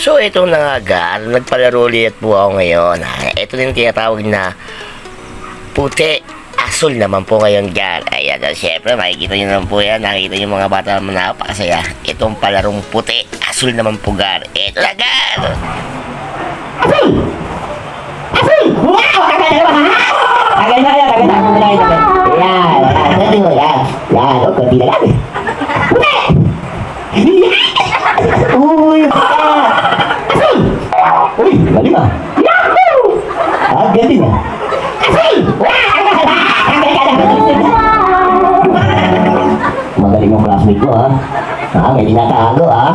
So ito na nga, nagpalaro ulit po ako ngayon. Ito din tinatawag na puti. Asul naman po ngayon gan. Ayan, syempre makikita nyo naman po yan. Nakikita nyo mga bata naman napakasaya. Itong palarong puti. Asul naman po gan. Ito na gan. Asul! Asul! Wow! Tagal na yan, tagal na. Yan, yan, yan. Yan, o, konti na lang. Puti! Uy, Asul! Uy, galing ah. Yahoo! Ah, galing ah. Asul! Magaling yung classmate ko ah. Ah, may tinatago ah.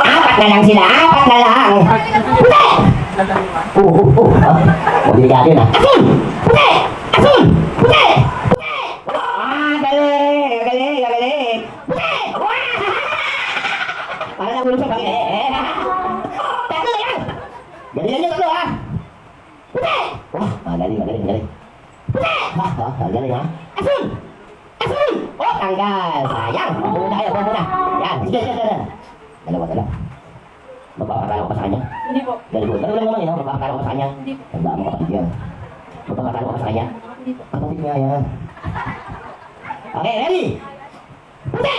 Apat na lang sila, apat na lang. Puti! Huwag delikado yun ah. Asul! Puti! Asul! Puti! Ah, galing! Galing! Galing! Puti! Para na bulong sa pangin. Tatlo na yan! Galing yan yung tatlo ah! Puti! Ah, galing, galing, galing. Puti! Galing ha? Asul! Asul! Oh, tanggal! Sayang! Bumo na kayo, bumo na. Yan, sige, sige, sige. Dalawa. Magpapakatalo ka pa sa kanya? Hindi po. Dalawa lang naman yun, magpapakatalo ka pa sa kanya? Hindi po. Tandaan mo kapatid yan. Magpapakatalo ka pa sa kanya? Hindi po. Kapatid nga yan. Okay, ready? Puti!